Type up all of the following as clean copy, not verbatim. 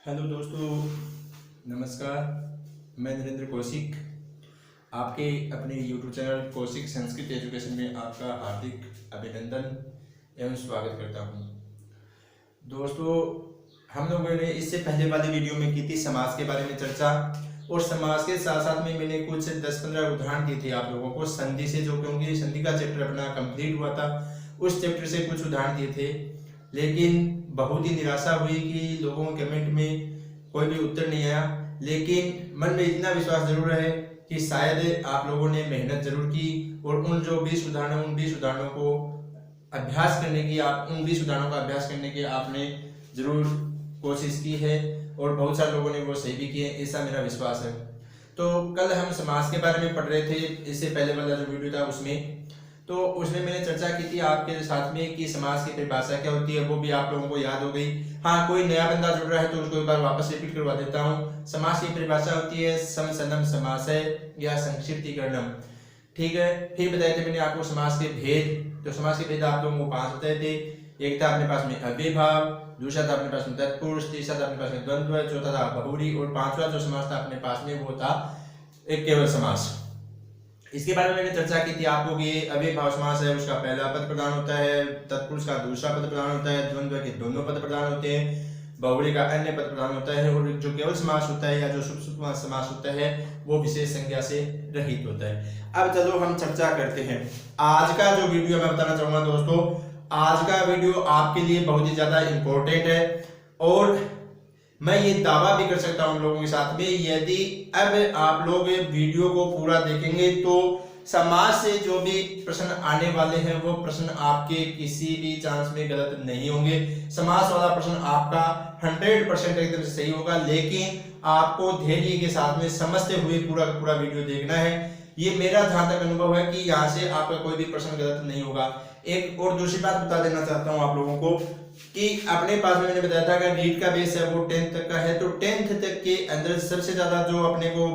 Hello दोस्तों, नमस्कार। मैं नरेंद्र कौशिक आपके अपने YouTube channel Kaushik Sanskrit education में आपका हार्दिक अभिनंदन एवं स्वागत करता हूं। दोस्तों, हम लोगों ने इससे पहले वाली वीडियो में की थी समास के बारे में चर्चा, और समास के साथ साथ में मैंने कुछ 10-15 उदाहरण दिए थे आप लोगों को संधि से, जो क्योंकि संधि का चैप्टर अपना कंप्लीट हुआ था, उस चैप्टर से कुछ उदाहरण दिए थे। लेकिन बहुत ही निराशा हुई कि लोगों के कमेंट में कोई भी उत्तर नहीं आया। लेकिन मन में इतना विश्वास जरूर है कि शायद आप लोगों ने मेहनत जरूर की और उन 20 उदाहरणों को अभ्यास करने की, आप उन 20 उदाहरणों का अभ्यास करने की आपने जरूर कोशिश की है, और बहुत सारे लोगों ने वो सही भी किए, ऐसा मेरा विश्वास है। तो कल हम समास के बारे में पढ़ रहे थे, इससे पहले वाला जो वीडियो था उसमें मैंने चर्चा की थी आपके साथ में कि समास की परिभाषा क्या होती है, वो भी आप लोगों को याद हो गई। हाँ, कोई नया बंदा जुड़ रहा है तो उसको एक बार वापस रिपीट करवा देता हूँ। समास की परिभाषा होती है समसनम समासय या संक्षिप्तीकरणम। ठीक है, फिर बताए थे मैंने आपको समास के भेद। तो समास के भेद आप लोगों को 5 बताए थे। एक था अपने पास में अव्ययभाव, दूसरा था अपने पास में तत्पुरुष, तीसरा था अपने पास में द्वंद्व, चौथा था बहुव्रीहि, और पांचवा जो समास था अपने पास में वो था एक केवल समास। इसके बारे में मैंने चर्चा की थी आपको कि अव्ययभाव समास है, उसका पहला पद प्रधान होता है, तत्पुरुष का दूसरा पद प्रधान होता है, द्वंद्व के दोनों पद प्रधान होते हैं, बहुव्रीहि का अन्य पद प्रधान होता है, और जो केवल समास होता है या जो शुभ समास होता है वो विशेष संज्ञा से रहित होता है। अब चलो हम चर्चा करते हैं। आज का जो वीडियो मैं बताना चाहूंगा दोस्तों, आज का वीडियो आपके लिए बहुत ही ज्यादा इंपॉर्टेंट है, और मैं ये दावा भी कर सकता हूं लोगों के साथ में, यदि अब आप लोग वीडियो को पूरा देखेंगे तो समाज से जो भी प्रश्न आने वाले हैं वो प्रश्न आपके किसी भी चांस में गलत नहीं होंगे। समाज वाला प्रश्न आपका 100% एकदम से सही होगा, लेकिन आपको धैर्य के साथ में समझते हुए पूरा वीडियो देखना है। ये मेरा जहां तक अनुभव है कि यहाँ से आपका कोई भी प्रश्न गलत नहीं होगा। एक और दूसरी बात बता देना चाहता हूँ आप लोगों को कि अपने पास में मैंने बताया था कि नीट का बेस है वो 10th तक का है, तो 10th तक के अंदर सबसे ज्यादा जो अपने को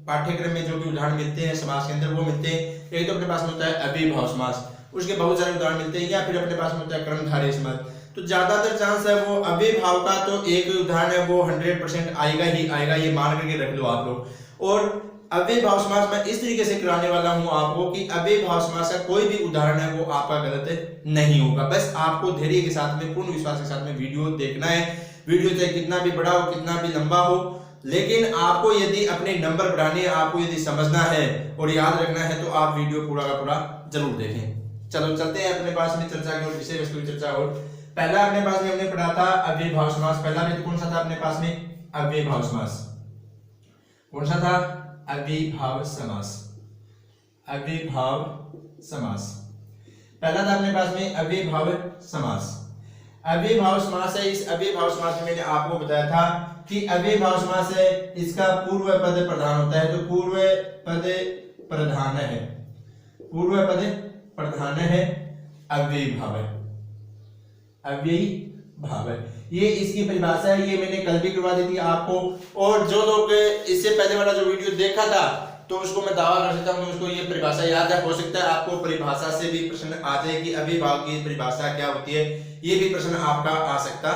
पाठ्यक्रम में जो भी उदाहरण मिलते हैं समास के अंदर वो मिलते हैं। एक तो अपने पास में होता है अव्ययभाव समास, उसके बहुत सारे उदाहरण मिलते हैं, या फिर अपने पास में होता है कर्मधारय समास। तो ज्यादातर चांस है वो अव्ययभाव का, तो एक उदाहरण है वो 100% आएगा ही आएगा, ये मान करके रख लो आप लोग। और अव्ययभाव समास मैं इस तरीके से कराने वाला हूं आपको कि अव्ययभाव समास का कोई भी उदाहरण है वो आपका गलत नहीं होगा। बस आपको धैर्य के साथ में, पूर्ण विश्वास के साथ में वीडियो देखना है। वीडियो चाहे कितना भी बड़ा हो, कितना भी लंबा हो, लेकिन आपको यदि अपने नंबर बढ़ाने, आपको यदि समझना है और याद रखना है तो आप वीडियो पूरा का पूरा जरूर देखें। चलो चलते हैं अपने पास में चर्चा की और विषय वस्तु की चर्चा। और पहला अपने पास में हमने पढ़ा था अव्ययभाव समास। पहला भेद कौन सा था अपने पास में? अव्ययभाव समास। कौन सा था? अव्ययभाव समास। अव्ययभाव समास पहला था अपने पास में अव्ययभाव समास। अव्ययभाव समास है। इस अव्ययभाव समास में मैंने आपको बताया था कि अव्ययभाव समास है, इसका पूर्व पद प्रधान होता है। तो पूर्व पद प्रधान है, पूर्व पद प्रधान है, अव्ययभाव है, अव्ययभाव है। ये इसकी परिभाषा है, ये मैंने कल भी करवा दी थी आपको। और जो लोग इससे पहले वाला जो वीडियो देखा था तो उसको मैं दावा कर सकता हूं कि उसको ये परिभाषा याद है। हो सकता है आपको परिभाषा से भी प्रश्न आ जाए कि अव्ययभाव की परिभाषा क्या होती है, ये भी प्रश्न आपका आ सकता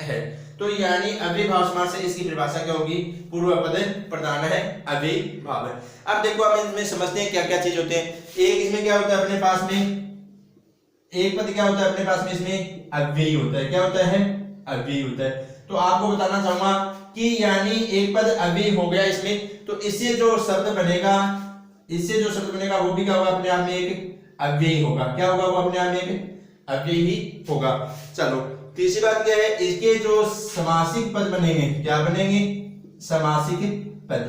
है। तो यानी अव्ययभाव समास से इसकी परिभाषा क्या होगी? पूर्व पद प्रधान है, अव्ययभाव है। अब देखो हम इसमें समझते हैं क्या क्या चीज होते हैं। एक इसमें क्या होता है अपने पास में, एक पद क्या होता है अपने पास में, इसमें अव्ययी होता है। क्या होता है? अव्ययी होता है। तो आपको बताना चाहूंगा कि यानी एक पद अव्ययी हो गया इसमें, तो इससे जो शब्द बनेगा, इससे जो शब्द बनेगा वो भी क्या होगा? अपने आप में एक अव्ययी होगा। क्या होगा? वो अपने आप में एक अव्ययी होगा। चलो तीसरी बात क्या है, इसके जो समासिक पद बनेंगे, क्या बनेंगे? समासिक पद।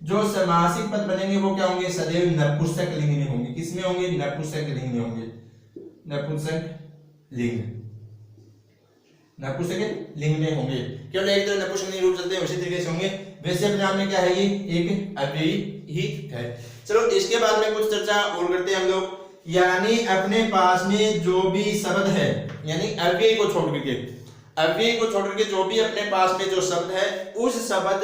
जो समासिक पद बनेंगे वो क्या होंगे? सदैव नपुंसक लिंग में होंगे। किसमें होंगे? नपुंसक लिंग में होंगे। नपुंसक लिंग, नपुंसक लिंग में होंगे। केवल एक तरह नपुंसक लिंग रूप चलते हैं उसी तरीके से होंगे। वैसे अपने आप में क्या है? ये एक अव्ययी ही है। चलो इसके बाद में कुछ चर्चा और करते हैं हम लोग। यानी अपने पास में जो भी शब्द है, यानी अव्ययी को छोड़ करके, अव्ययी को छोड़ करके जो भी अपने पास में जो शब्द है, उस शब्द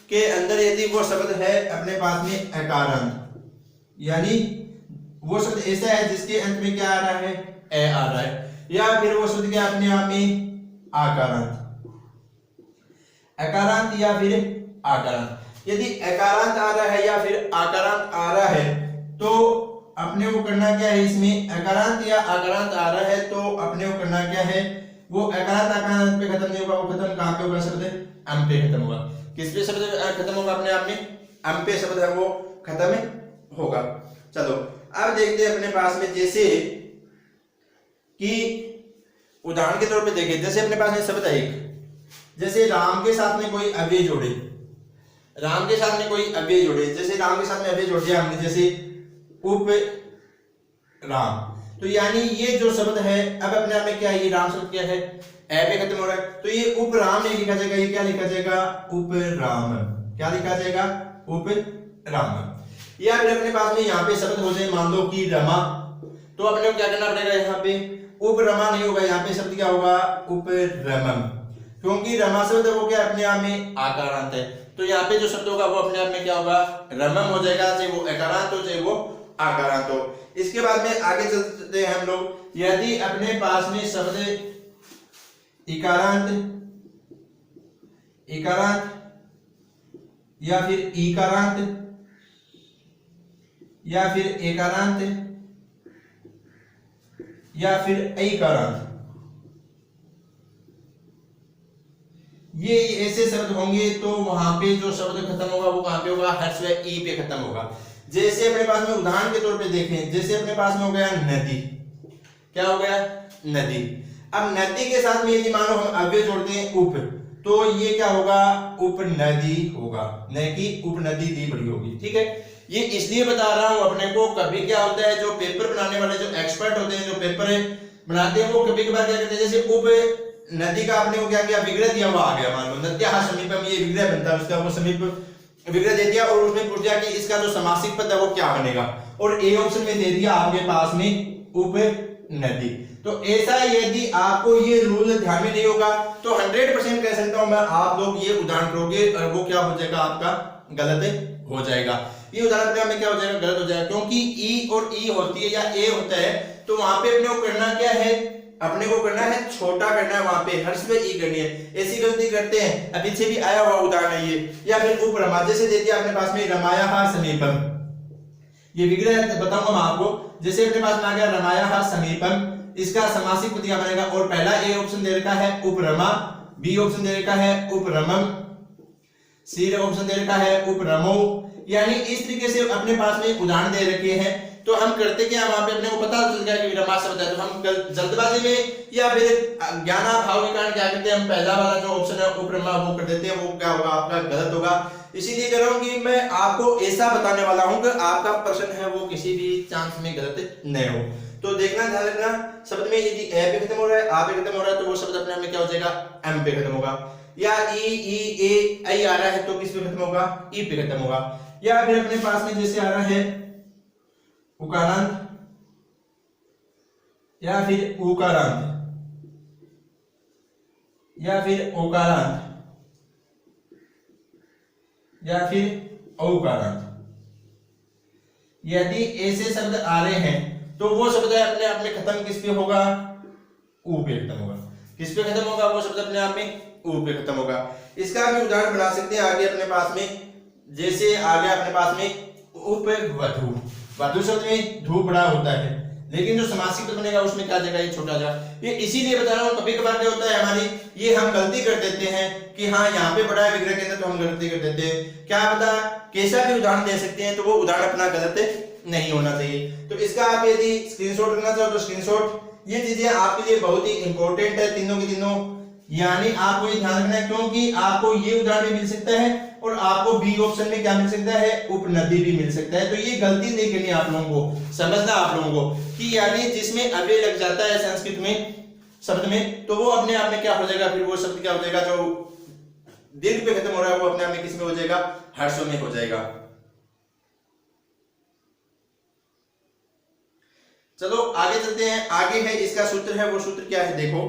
के अंदर यदि वो शब्द है अपने पास में अकारांत, यानी वो शब्द ऐसा है जिसके अंत में क्या आ रहा है? ए आ रहा है, या फिर वो शब्द क्या अपने आप में आकारांत। अकारांत या फिर आकारांत। यदि अकारांत आ रहा है या फिर आकारांत आ रहा है तो अपने को करना क्या है, इसमें अकारांत या आकारांत आ रहा है तो अपने को करना क्या है, वो अकारांत आकारांत पे खत्म नहीं होगा, वो खत्म कहां पे होगा, शब्द अम पे खत्म होगा। किस पे शब्द खत्म होगा, अपने आप में अम पे शब्द है वो खत्म होगा। चलो अब देखते हैं अपने पास में, जैसे कि उदाहरण के तौर पे देखें, जैसे अपने पास में शब्द है एक, जैसे राम के साथ में कोई अव्यय जोड़े, राम के साथ में कोई अव्यय जोड़े, जैसे राम के साथ में अव्यय जोड़ दिया हमने, जैसे उप राम, तो यानी ये जो शब्द है अब अपने आप में क्या है, ये राम शब्द क्या है, ए पे खत्म हो रहा है, तो ये उप राम नहीं लिखा जाएगा, ये क्या लिखा जाएगा, उप राम। क्या लिखा जाएगा, उप राम। या फिर अपने पास में यहाँ पे शब्द हो जाए, मान लो कि रमा, तो अपने को क्या करना पड़ेगा, यहाँ पे उप रमा नहीं होगा, यहाँ पे शब्द क्या होगा, उप रमम, क्योंकि रमा शब्द वो क्या अपने आप में आकारांत है, तो यहाँ पे जो शब्द होगा वो अपने आप में क्या होगा, रमम हो जाएगा, चाहे वो अकारांत हो चाहे वो आकारांत हो। इसके बाद में आगे चलते हैं हम लोग, यदि अपने पास में शब्द इकारांत, इकारांत या फिर इकारांत या फिर एकारांत या फिर ऐकारांत, ये ऐसे शब्द होंगे तो वहां पे जो शब्द खत्म होगा वो कहां पे होगा, हर्ष व ई पे खत्म होगा। जैसे अपने पास में उदाहरण के तौर पे देखें, जैसे अपने पास में हो गया नदी, क्या हो गया, नदी। अब नदी के साथ में यदि मानो हम अव्यय जोड़ते हैं उप, तो ये क्या होगा, उपनदी होगा, न कि उपनदी दी बड़ी होगी। ठीक है, ये इसलिए बता रहा हूं अपने को, कभी क्या होता है जो पेपर बनाने वाले जो एक्सपर्ट होते हैं, जो पेपर बनाते हैं, वो कभी कभार क्या करते हैं, जैसे उप नदी का आपने को क्या किया, विग्रह दिया हुआ आ गया, मान लो नद्या समीपम, ये विग्रह बनता है उसका, वो समीप विग्रह दे दिया और उसमें पूछ दिया कि इसका जो समासिक पद है वो क्या बनेगा, और ए ऑप्शन में दे दिया आपके पास में उप नदी। तो ऐसा यदि आपको ये रूल ध्यान में नहीं होगा तो 100% कह सकता हूं मैं, आप लोग ये उदाहरण करोगे और वो क्या हो जाएगा, आपका गलत हो जाएगा। ये उदाहरण में क्या हो जाएगा, गलत हो जाएगा, क्योंकि ई और ई होती है या ए होता है, तो वहां पे अपने को करना क्या है, अपने को करना है छोटा करना है, वहां पे हर्ष में ई करनी है। ऐसी गलती करते हैं, अब पीछे भी आया हुआ उदाहरण है ये। या फिर उपरमा, जैसे दे दिया अपने पास में रमाया समीपम, ये विग्रह बताऊंगा मैं आपको, जैसे अपने पास में आ गया रमाया समीपम, इसका समासिक पद क्या बनेगा, और पहला ए ऑप्शन दे रखा है उपरमा, बी ऑप्शन दे रखा है उपरमम, सी ऑप्शन दे रखा है उपरमो, यानी इस तरीके से अपने पास में उदाहरण दे रखे हैं। तो हम करते क्या, वहां पे अपने को पता चल गया कि रमा शब्द है, तो हम जल्दबाजी में या फिर ज्ञानाभाव के कारण क्या करते हैं, हम पहला वाला जो ऑप्शन है उपरमा वो कर देते हैं, वो क्या होगा, आपका गलत होगा। इसीलिए कह रहा हूं कि मैं आपको ऐसा बताने वाला हूं कि आपका प्रश्न है वो किसी भी चांस में गलत नहीं हो। तो देखना, ध्यान रखना, शब्द में यदि ए पे खत्म हो रहा है, आ पे खत्म हो रहा है, तो वो शब्द अपने आप में क्या हो जाएगा, एम पे खत्म होगा। या ई ए आई आ रहा है तो किस पे खत्म होगा, ई पे खत्म होगा। या फिर अपने पास में जैसे आ रहा है उकारांत या फिर उकारांत या फिर ओकारांत या फिर औकारांत, यदि ऐसे शब्द आ रहे हैं तो वो शब्द अपने आप में खत्म किस पे होगा, ऊ पे खत्म होगा। किस पे खत्म होगा, वो शब्द अपने आप में ऊ पे खत्म होगा। इसका भी उदाहरण बना सकते हैं आगे अपने पास में, जैसे आ गया अपने पास में उपवधू, वधु शब्द में धू बड़ा होता है, लेकिन जो समासिक पद बनेगा उसमें क्या जगह, ये छोटा जाएगा। ये इसीलिए बता रहा हूं, कभी कभार क्या होता है हमारी, ये हम गलती कर देते हैं कि हाँ यहाँ पे बड़ा है विग्रह के अंदर, तो हम गलती कर देते हैं। क्या पता कैसा भी उदाहरण दे सकते हैं, तो वो उदाहरण अपना गलत नहीं होना चाहिए। तो इसका आप यदि स्क्रीनशॉट करना चाहो तो स्क्रीनशॉट, ये चीजें आपके लिए बहुत ही इंपॉर्टेंट है तीनों की तीनों, यानी आपको ये ध्यान रखना है, क्योंकि आपको ये उदाहरण भी मिल सकता है और आपको बी ऑप्शन में क्या मिल सकता है, उपनदी भी मिल सकता है। तो ये गलती नहीं करनी आप लोगों को, समझना आप लोगों को कि यानी जिसमें अव्यय लग जाता है संस्कृत में शब्द में, तो वो अपने आप में क्या हो जाएगा, फिर वो शब्द क्या हो जाएगा, जो दीर्घ पे खत्म हो रहा है वो अपने आप में किस में हो जाएगा, हर्षों में हो जाएगा। चलो आगे चलते हैं, आगे है इसका सूत्र है, वो सूत्र क्या है देखो,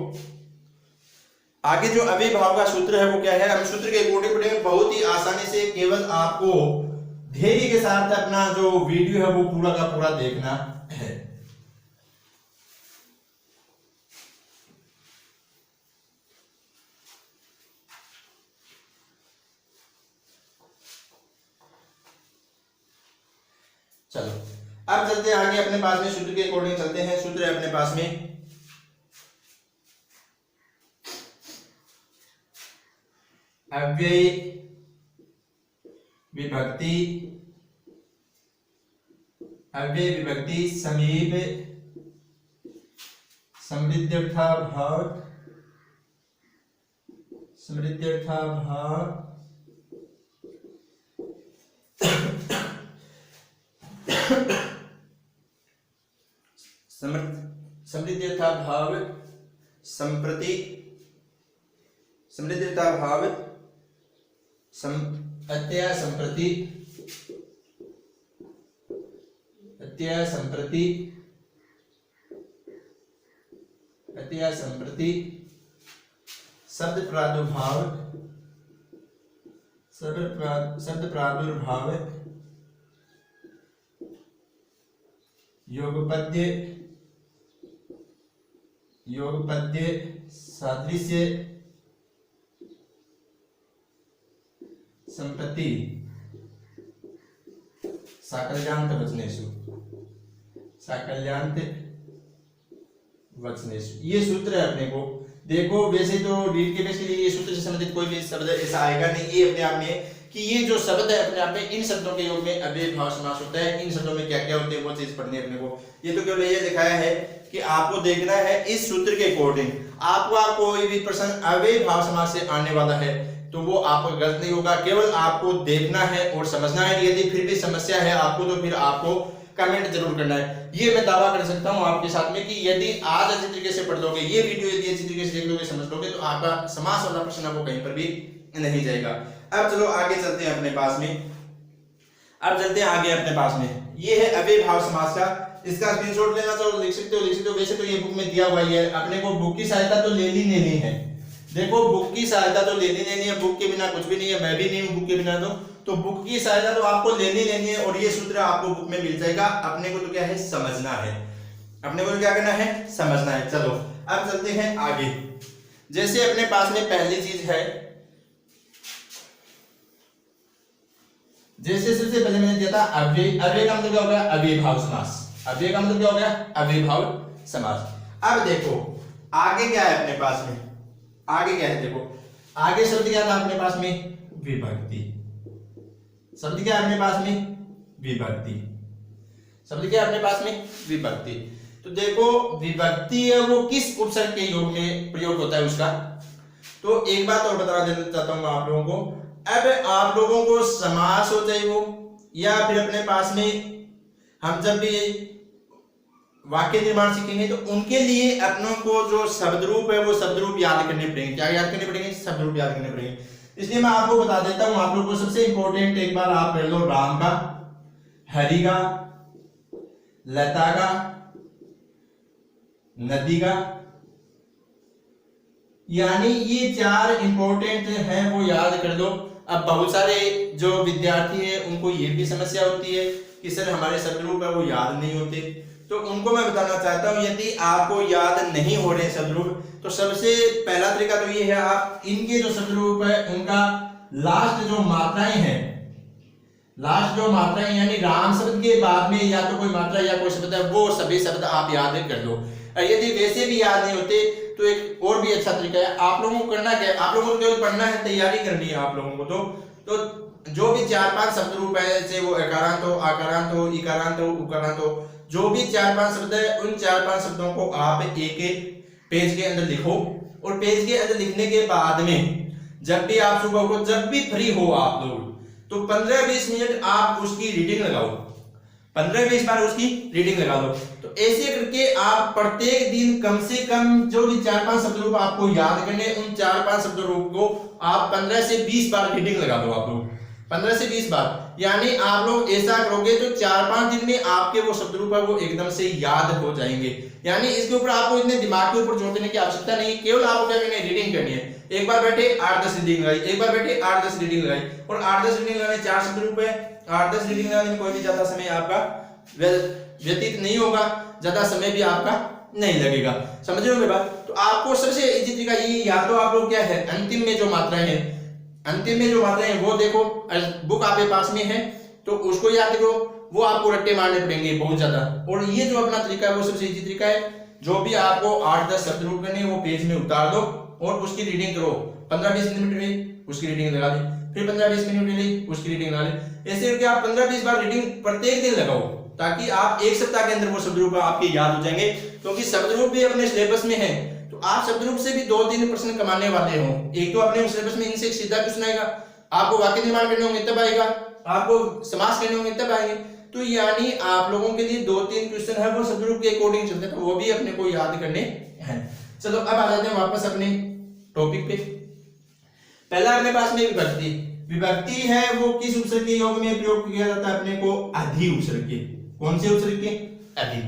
आगे जो अव्ययभाव का सूत्र है वो क्या है, हम सूत्र के अकॉर्डिंग पढ़ेंगे बहुत ही आसानी से। केवल आपको धैर्य के साथ अपना जो वीडियो है वो पूरा का पूरा देखना है। चलो अब चलते हैं आगे, अपने पास में सूत्र के अकॉर्डिंग चलते हैं। सूत्र है अपने पास में अव्ययी विभक्ति, अव्ययी विभक्ति समीप समृद्ध्यर्थाभाव, समृद्ध्यर्थाभाव समृद्ध्यर्थाभाव संप्रति, समृद्ध्यर्थाभाव अत्यय संप्रति, अत्यय संप्रति, अत्यय संप्रति शब्द प्रादुर्भाव, शब्द प्रादुर्भाव योगपद्य, योगपद्य सादृश्य संपत्ति साकल्यान्त वचनेषु, साकल्यान्त वचनेषु। ये सूत्र है अपने को। देखो वैसे तो रीड के बेस के लिए ये सूत्र से संबंधित कोई भी शब्द ऐसा आएगा नहीं, ये अपने आप में कि ये जो शब्द है अपने आप में, इन शब्दों के योग में अव्ययी भाव समास होता है। इन शब्दों में क्या क्या होते हैं वो चीज पढ़नी है अपने को। ये तो केवल ये दिखाया है कि आपको देखना है इस सूत्र के अकॉर्डिंग। आपका कोई भी प्रश्न अव्ययी भाव समास से आने वाला है तो वो आपको गलत नहीं होगा, केवल आपको देखना है और समझना है। यदि फिर भी समस्या है आपको तो फिर आपको कमेंट जरूर करना है। ये मैं दावा कर सकता हूं आपके साथ में कि यदि आज अच्छी तरीके से पढ़ लोगे, ये वीडियो यदि अच्छी तरीके से देख लोगे, समझ लोगे, तो आपका समास वाला प्रश्न आपको कहीं पर भी नहीं जाएगा। अब चलो आगे चलते हैं अपने पास में। अब चलते हैं आगे अपने पास में। ये है अव्ययी भाव समास का। इसका स्क्रीनशॉट लेना चाहो लिख सकते हो, लिख सकते हो। वैसे तो ये बुक में दिया हुआ ही है, अपने को बुक की सहायता तो लेनी है। देखो बुक की सहायता तो लेनी है, बुक के बिना कुछ भी नहीं है, मैं भी नहीं हूं बुक के बिना। तो बुक की सहायता तो आपको लेनी है और ये सूत्र आपको बुक में मिल जाएगा। अपने को तो क्या है, समझना है। अपने को क्या करना है, समझना है। चलो अब चलते हैं आगे। जैसे अपने पास में पहली चीज है, जैसे सबसे पहले मैंने दिया था अव्यय। अव्यय का मतलब क्या हो गया, अव्ययी भाव समास। अव्यय का मतलब क्या हो गया, अव्ययी भाव समास। अब देखो आगे क्या है अपने पास में, आगे क्या है, देखो आगे शब्द क्या था अपने पास में, विभक्ति। शब्द क्या है अपने पास में, विभक्ति। शब्द क्या है अपने पास में, विभक्ति। तो देखो विभक्ति है वो किस उपसर्ग के योग में प्रयोग होता है उसका। तो एक बात और बता देना चाहता हूं आप लोगों को। अब आप लोगों को समास हो चाहे वो, या फिर अपने पास में हम जब भी वाक्य निर्माण सीखेंगे तो उनके लिए अपनों को जो शब्द रूप है वो शब्द रूप याद करने पड़ेंगे। क्या याद करने पड़ेंगे, शब्द रूप याद करने पड़ेंगे। इसलिए मैं आपको बता देता हूं, आप लोग को सबसे इंपॉर्टेंट एक बार आप पढ़ लो राम का, हरि का, लता का, नदी का, यानी ये चार इंपॉर्टेंट हैं, वो याद कर लो। अब बहुत सारे जो विद्यार्थी हैं उनको ये भी समस्या होती है कि सर हमारे शब्द रूप है वो याद नहीं होते। तो उनको मैं बताना चाहता हूं यदि आपको याद नहीं हो रहे शब्द रूप तो सबसे पहला तरीका तो ये है, आप इनके जो शब्द रूप है उनका लास्ट जो मात्राएं हैं, लास्ट जो मात्राएं यानी राम शब्द के बाद में या तो कोई मात्रा या कोई शब्द है वो सभी शब्द आप याद कर लो। यदि वैसे भी याद नहीं होते तो एक और भी अच्छा तरीका है, आप लोगों को करना क्या है, आप लोगों को केवल पढ़ना है, तैयारी करनी है आप लोगों को। तो जो भी 4-5 शब्द रूप है, जैसे वो एकारांत हो, आकारांत हो, इकारांत हो, उकारांत हो, जो भी 4-5 शब्द है उन 4-5 शब्दों को आप एक एक पेज के अंदर लिखो। और पेज के अंदर लिखने के बाद में जब भी आप सुबह को जब भी फ्री हो आप लोग तो 15-20 मिनट आप उसकी रीडिंग लगाओ, 15-20 बार उसकी रीडिंग लगा दो। तो ऐसे करके आप प्रत्येक दिन कम से कम जो भी 4-5 शब्द रूप आपको याद करने, उन 4-5 शब्द रूप को आप 15 से 20 बार रीडिंग लगा दो। आप लोग 15 से 20 बार, यानी आप लोग ऐसा करोगे तो 4-5 दिन में आपके वो शब्द रूप है वो एकदम से याद हो जाएंगे। यानी इसके ऊपर आपको इतने दिमाग के ऊपर जोर देने की आवश्यकता नहीं, केवल आपको क्या करनी है, रीडिंग करनी है। एक बार बैठे 8-10 रीडिंग लगाई, एक बार बैठे 8-10 रीडिंग लगाई, और 8-10 रीडिंग लगाने 4 शब्द रूप है, 8-10 रीडिंग लगाने में कोई भी ज्यादा समय आपका व्यतीत नहीं होगा, ज्यादा समय भी आपका नहीं लगेगा। समझ रहे हो मेरी बात। तो आपको सबसे इजी तरीका ये, या तो आप लोग क्या है अंतिम में जो मात्राएं हैं, अंतिम में जो मात्राएं हैं वो देखो, बुक आपके पास में है तो उसको याद करो, वो आपको रट्टे मारने पड़ेंगे बहुत ज्यादा। और ये जो अपना तरीका है वो सबसे इजी तरीका है। जो भी आपको 8-10 शब्द नोट करने वो पेज में उतार दो और उसकी रीडिंग करो। 15-20 मिनट में उसकी रीडिंग लगा दी, फिर 15-20 मिनट में ली उसकी रीडिंग लगा ली। ऐसे करके आप 15-20 बार रीडिंग प्रत्येक दिन लगाओ, ताकि आप एक सप्ताह के अंदर वो शब्द रूप आपके याद हो जाएंगे। क्योंकि शब्द रूप भी अपने सिलेबस में है, तो आप शब्द रूप से भी 2-3 प्रश्न कमाने वाले हो। एक तो अपने सिलेबस में इनसे सीधा क्वेश्चन आएगा, आपको वाक्य निर्माण करने होंगे तब आएगा, आपको समास करने होंगे तब आएंगे। तो यानी आप लोगों के लिए 2-3 क्वेश्चन है वो शब्द रूप के अकॉर्डिंग चलते हैं, तो वो भी अपने को याद करने हैं। चलो अब आ जाते हैं वापस अपने टॉपिक पे। पहला अपने पास में विभक्ति। विभक्ति है वो किस उपसर्ग के योग में प्रयोग किया जाता है? अपने को अधि उपसर्ग के। कौन से उपसर्ग के? अधि।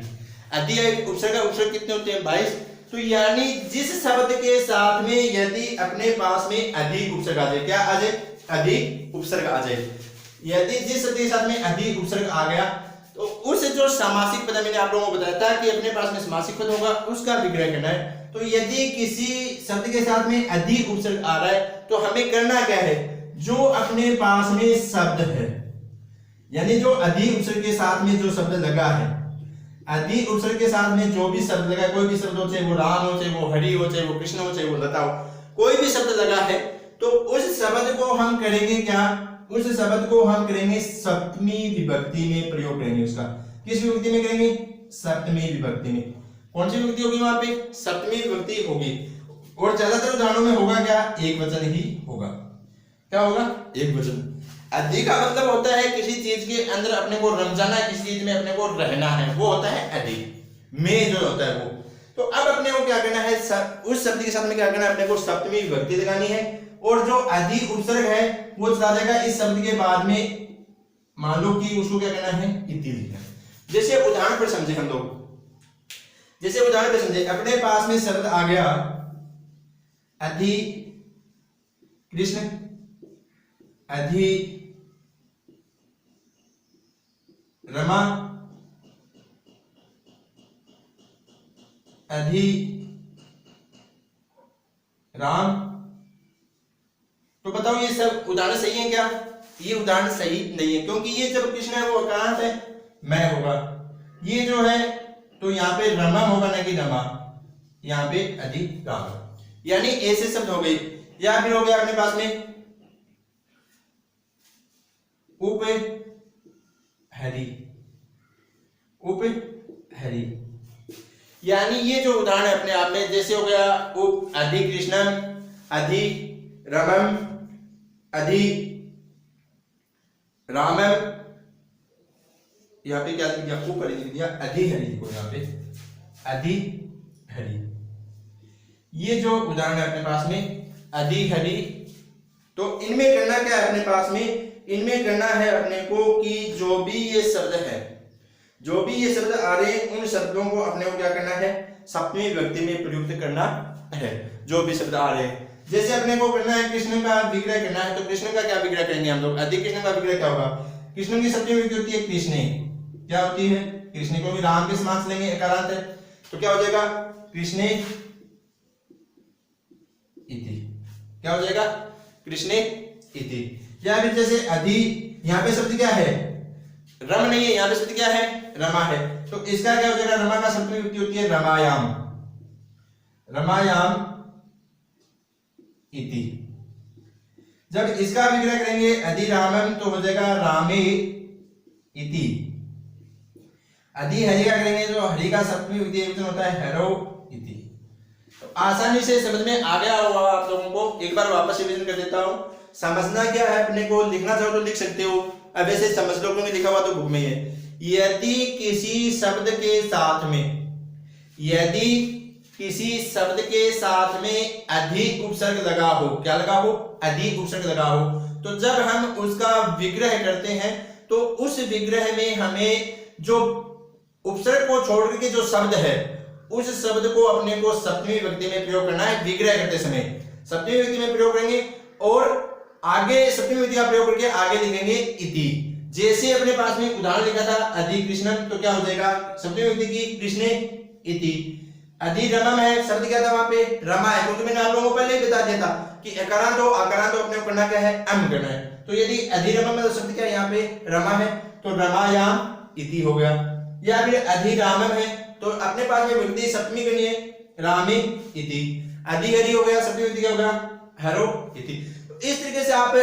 अधि उपसर्ग का उपसर्ग कितने होते हैं? 22। तो यानी जिस शब्द के साथ में यदि अपने पास में अधि उपसर्ग आ जाए, क्या आ जाए? अधि उपसर्ग आ जाए। यदि जिस शब्द के साथ में अधि उपसर्ग आ गया तो उस जो सामासिक पद मैंने आप लोगों को बताया था कि अपने पास में समासिक पद होगा, उसका विग्रह करना है। तो यदि किसी शब्द के साथ में अधि उपसर्ग आ रहा है तो हमें करना क्या है? जो अपने पास में शब्द है, यानी जो अधि उपसर्ग के साथ में जो शब्द लगा है, अधि उपसर्ग के साथ में जो भी शब्द लगा है, कोई भी शब्द हो, चाहे वो राम हो, चाहे वो हरि हो, चाहे वो कृष्ण हो, चाहे वो लता हो, कोई भी शब्द लगा है, तो उस शब्द को हम करेंगे क्या? उस शब्द को हम करेंगे सप्तमी विभक्ति में प्रयोग करेंगे। उसका किस विभक्ति में करेंगे? सप्तमी विभक्ति में। कौन सी विभक्ति होगी वहां पे? सप्तमी विभक्ति होगी। और ज्यादातर उदाहरणों में होगा क्या? एक वचन ही होगा। क्या होगा? एक वचन। अधि का मतलब होता है किसी चीज के अंदर अपने को रम जाना है, किसी चीज में अपने को रहना है, वो होता है अधि। में जो होता है वो। तो अब अपने को क्या करना है? उस शब्द के साथ में क्या करना है? अपने को सप्तमी विभक्ति लगानी है। और जो अधि उपसर्ग है वो चला जाएगा इस शब्द के बाद में। मान लो कि उसको क्या करना है? इति लिखना है। जैसे उदाहरण पर समझे हम लोग, जैसे उदाहरण पर समझे, अपने पास में शब्द आ गया अधि कृष्ण, अधि रमा, अधि राम। तो बताओ ये सब उदाहरण सही है क्या? ये उदाहरण सही नहीं है, क्योंकि ये जब कृष्ण है वो कहां है? मैं होगा। ये जो है तो यहाँ पे रमा होगा ना कि रमा, यहाँ पे अधि राम, यानी ऐसे शब्द हो गए। या फिर हो गया अपने पास में उप हरि, उप हरि, यानी ये जो उदाहरण है अपने आप में, जैसे हो गया उप अधि कृष्णम, अधि रमम, अधि रामम। यहाँ पे क्या लिख दिया? ऊपर लिख दिया अधि हरि को, यहाँ पे अधि हरि। ये जो उदाहरण है अपने पास में अधि हरि, तो इनमें करना क्या है अपने पास में? इनमें करना है अपने को कि जो भी ये शब्द है, जो भी ये शब्द आ रहे हैं, उन शब्दों को अपने को क्या करना है? सप्तमी विभक्ति में प्रयुक्त करना है। जो भी शब्द आ रहे हैं, जैसे अपने को करना है कृष्ण का विग्रह करना है, तो कृष्ण का क्या विग्रह करेंगे हम लोग? अधि कृष्ण का विग्रह क्या होगा? कृष्ण की सप्तमी विभक्ति होती है कृष्णे। क्या होती है? कृष्ण को भी राम के समास लेंगे, एकारांत है, तो क्या हो जाएगा? कृष्णे इति। क्या हो जाएगा? कृष्णे इति। या फिर जैसे अधि, यहाँ पे शब्द क्या है? रम नहीं है, यहाँ पे शब्द क्या है? रमा है, तो इसका क्या हो जाएगा? रमा का सप्तमी विभक्ति होती है रमायाम, रमायाम इति। जब इसका विग्रह करेंगे अधि रामम, तो हो जाएगा रामे इति। अधि हरि का करेंगे तो हरि का सप्तमी विभक्ति होता है हरो इति। तो आसानी से समझ में आ गया होगा आप लोगों को। एक बार वापस रिवीजन कर देता हूं। समझना क्या है अपने को? लिखना चाहो तो लिख सकते हो, अब ऐसे समझ लो, क्योंकि लिखा हुआ तो बुक में है। यदि किसी शब्द के साथ में, यदि किसी शब्द के साथ में अधि उपसर्ग लगा हो, क्या लगा हो? अधि उपसर्ग लगा हो, तो जब हम उसका विग्रह करते हैं तो उस विग्रह में हमें जो उपसर्ग को छोड़ करके जो शब्द है, उस शब्द को अपने को सप्तमी विभक्ति में प्रयोग करना है। विग्रह करते समय सप्तमी विभक्ति में प्रयोग करेंगे और आगे सप्तमी विभक्ति का प्रयोग करके आगे लिखेंगे इति। जैसे अपने पास में उदाहरण लिखा था अधि कृष्णम, तो क्या हो जाएगा? सप्तमी विभक्ति की कृष्णे इति। अधि रमम है, शब्द क्या था वहां पे? रमा है, क्योंकि मैंने आप लोगों को पहले ही बता दिया था कि एकारांत हो आकारांत हो अपने को करना क्या है? अम करना है। तो यदि अधि रमम है तो शब्द क्या है? यहाँ पे रमा है, तो रमायाम इति हो गया। या फिर अधिरामम है तो अपने पास में विभक्ति सप्तमी करनी है, रामे इति। अधिहरि हो गया, सप्तमी विभक्ति क्या होगा, हरो इति। इस तरीके से आप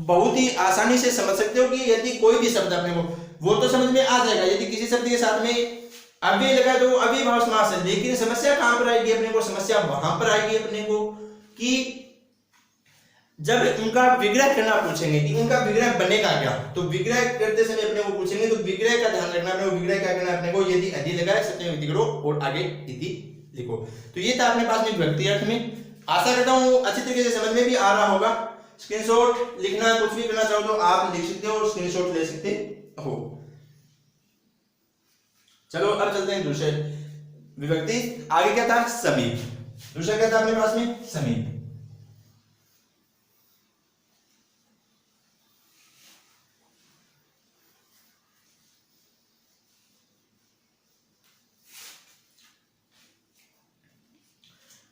बहुत ही आसानी से समझ सकते हो कि यदि कोई भी शब्द अपने को, वो तो समझ में आ जाएगा यदि किसी शब्द के साथ में अव्यय लगा तो अव्ययभाव समास है, लेकिन समस्या कहां पर आएगी अपने को, समस्या वहां पर आएगी अपने को कि जब उनका विग्रह करना पूछेंगे कि उनका विग्रह बनेगा क्या, तो विग्रह करते समय अपने को पूछेंगे तो विग्रह का ध्यान रखना अपने को। विग्रह क्या करना अपने को, यदि अधि लगा है सप्तमी विभक्ति करो और आगे इति लिखो। तो ये था अपने पास में विभक्ति अर्थ में। आशा करता हूं अच्छी तरीके से समझ में भी आ रहा होगा। स्क्रीनशॉट लिखना, कुछ भी करना चाहो तो आप लिख सकते हो और स्क्रीनशॉट ले सकते हो। चलो अब चलते हैं दूसरे विभक्ति। आगे क्या था, समीप। दूसरा क्या था अपने पास में, समीप।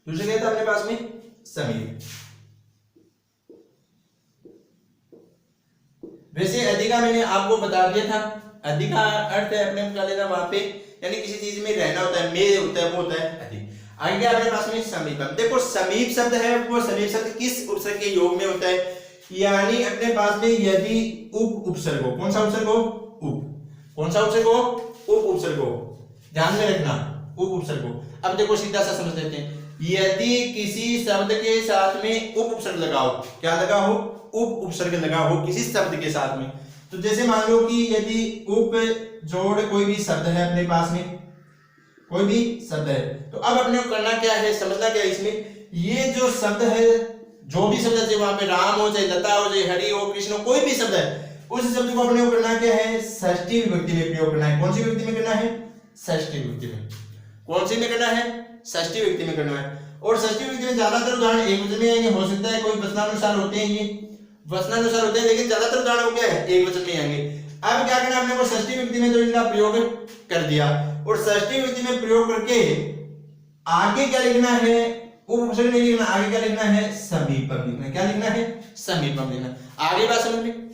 दूसरा क्या था अपने पास में, समीप। वैसे अधिका मैंने आपको बता दिया था, अधिका अर्थ है अपने क्या लेना वहां पे, यानी किसी चीज में रहना होता है, में होता है, वो होता है अधिक। आगे क्या अपने पास में, समीपम। देखो समीप शब्द है, वो समीप शब्द किस उपसर्ग के योग में होता है, यानी अपने पास में यदि उप उपसर्ग हो। कौन सा उपसर्ग हो, उप। कौन सा उपसर्ग हो, उप उपसर्ग हो। ध्यान में रखना, उप उपसर्ग हो। अब देखो सीधा सा समझ लेते हैं, यदि किसी शब्द के साथ में उप उपसर्ग लगा हो, क्या लगा हो, उप उपसर्ग लगा हो किसी शब्द के साथ में, तो जैसे मान लो कि यदि उप जोड़ कोई भी शब्द है अपने पास में, कोई भी शब्द है, तो अब अपने को करना क्या है, समझना क्या है इसमें, ये जो शब्द है, जो भी शब्द है, वहां पे राम हो चाहे लता हो चाहे हरि हो कृष्ण हो, कोई भी शब्द है, उस शब्द को अपने को करना क्या है, षष्ठी विभक्ति में प्रयोग करना है। कौन सी विभक्ति में करना है, षष्ठी विभक्ति में। कौन सी में करना है, षष्ठी विभक्ति में करना है। और षष्ठी विभक्ति में ज्यादातर उदाहरण एक वचन में आएंगे, हो सकता है कोई वचनानुसार होते हैं, ये वचनानुसार होते हैं, लेकिन ज्यादातर उदाहरण हो क्या है, एक वचन में आएंगे। अब क्या करना अपने को, षष्ठी विभक्ति में तो इनका प्रयोग कर दिया, और षष्ठी विभक्ति में प्रयोग करके आगे क्या लिखना है, उपसर्ग नहीं लिखना, आगे क्या लिखना है, समीपम लिखना। क्या लिखना है, समीपम लिखना। आगे बात समझ में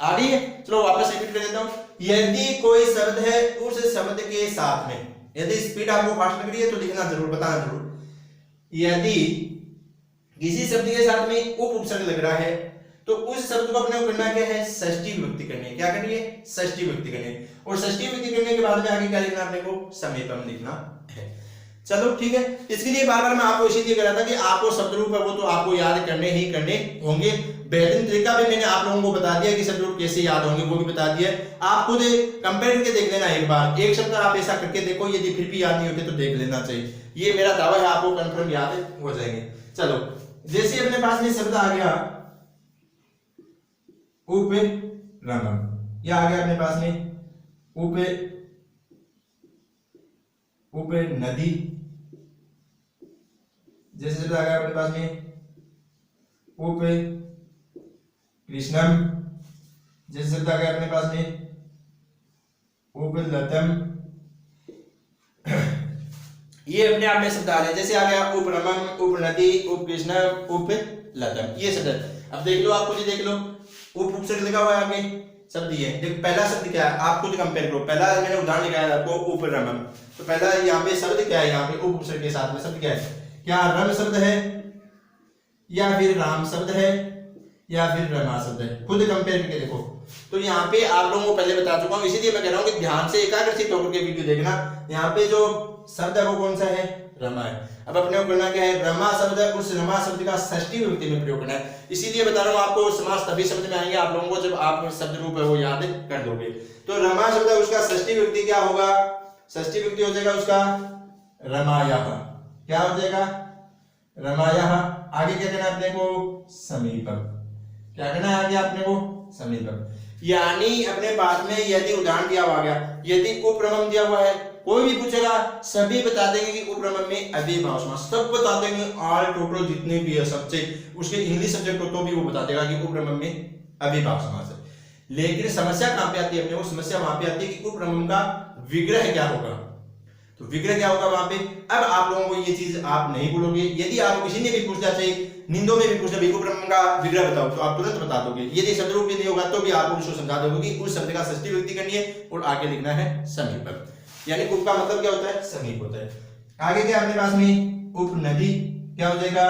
आ रही है। चलो वापस रिपीट कर देता हूं, यदि कोई शब्द है उस शब्द के साथ में, यदि स्पीड आपको फास्ट लग रही है तो लिखना जरूर, बताना जरूर, यदि किसी शब्द के साथ में उप उपसर्ग लग रहा है तो उस शब्द को अपने को करना क्या है, षष्ठी विभक्ति करनी है। क्या करनी है, षष्ठी विभक्ति करनी है। और षष्ठी विभक्ति करने के बाद में आगे क्या लिखना अपने को, समीपम लिखना है। चलो ठीक है। इसके लिए बार बार मैं आपको इसीलिए कह रहा था कि आपको शब्द रूप है वो तो आपको याद करने ही करने होंगे। बेहतरीन तरीका भी मैंने आप लोगों को बता दिया कि शब्द रूप कैसे याद होंगे, वो भी बता दिया। आप खुद कंपेयर करके देख लेना एक बार, एक शब्द आप ऐसा करके देखो, यदि फिर भी याद नहीं होते तो देख लेना चाहिए। ये मेरा दावा है, आपको कंफर्म याद हो जाएंगे। चलो जैसे अपने पास में शब्द आ गया उप रमम, या आ गया अपने पास में उप नदी, जैसे शब्द आ गया अपने पास में उप कृष्णम, जैसे शब्द आ गया अपने पास में उप लतम। ये अपने आप में शब्द आ रहे हैं, जैसे आ गया उप रमम, उप नदी, उप कृष्णम, उप लतम, ये शब्द। अब देख लो, आप खुद ही देख लो, उप उपसर्ग लगा हुआ है आगे शब्द ये। देखो पहला शब्द क्या है, आप खुद कंपेयर करो। पहला मैंने उदाहरण निकाला आपको उप रमम, तो पहला यहाँ पे शब्द क्या है, यहाँ पे उप उपसर्ग के साथ में शब्द क्या है, क्या रम शब्द है या फिर राम शब्द है या फिर रमा शब्द है, खुद कंपेयर करके देखो। तो यहाँ पे आप लोगों को पहले बता चुका हूँ, इसीलिए मैं कह रहा हूँ कि ध्यान से एकाग्रचित होकर के वीडियो देखना। यहाँ पे जो शब्द है वो कौन सा है, रमा है। अब अपने को करना क्या है, रमा शब्द है, उस रमा शब्द का षष्ठी विभक्ति में प्रयोग करना है। इसीलिए बता रहा हूँ आपको, समास तभी समझ में आएंगे आप लोगों को जब आप शब्द रूप है वो याद कर दोगे। तो रमा शब्द है, उसका षष्ठी विभक्ति क्या होगा, षष्ठी विभक्ति हो जाएगा उसका रमायः। क्या हो जाएगा, रमायः। आगे क्या करना है अपने को, समीपम। क्या करना है आगे अपने को, समीपम। यानी अपने पास में यदि उदाहरण दिया हुआ गया, यदि उपरमम दिया हुआ है, कोई भी पूछेगा सभी बता देंगे कि उपरमम में अव्ययभाव समास, सब बता देंगे। ऑल टोटल जितने भी है सब्जेक्ट, उसके इंग्लिश सब्जेक्ट हो तो भी वो बता देगा कि उपरमम में अव्ययभाव समास है। लेकिन समस्या कहां पे आती है अपने को, समस्या वहां पे आती है कि उपरमम का विग्रह क्या होगा। तो विग्रह क्या होगा वहां पे। अब आप लोगों को ये चीज आप नहीं बोलोगे, यदि आप किसी ने भी पूछना चाहिए निंदों में भी पूछना भी उपक्रम का विग्रह बताओ तो आप तुरंत बता दोगे। यदि शब्द रूप भी नहीं होगा तो भी आप उसको समझा दोगे कि उस शब्द का षष्ठी विभक्ति करनी है और आगे लिखना है समीपम। यानी उप का मतलब क्या होता है, समीप होता है। आगे क्या अपने पास में उपनदी, क्या हो जाएगा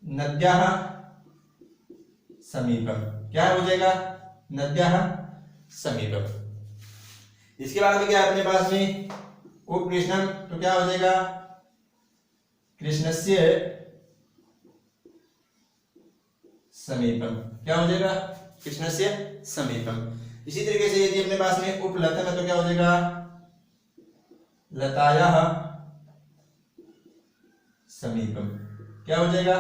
नद्याः समीपम, क्या हो जाएगा नद्याः समीपम। इसके बाद में क्या है अपने पास में उपकृष्णम, तो क्या हो जाएगा कृष्णस्य समीपम, क्या हो जाएगा कृष्णस्य समीपम। इसी तरीके से यदि अपने पास में उपलतम है तो क्या हो जाएगा लतायाः समीपम, क्या हो जाएगा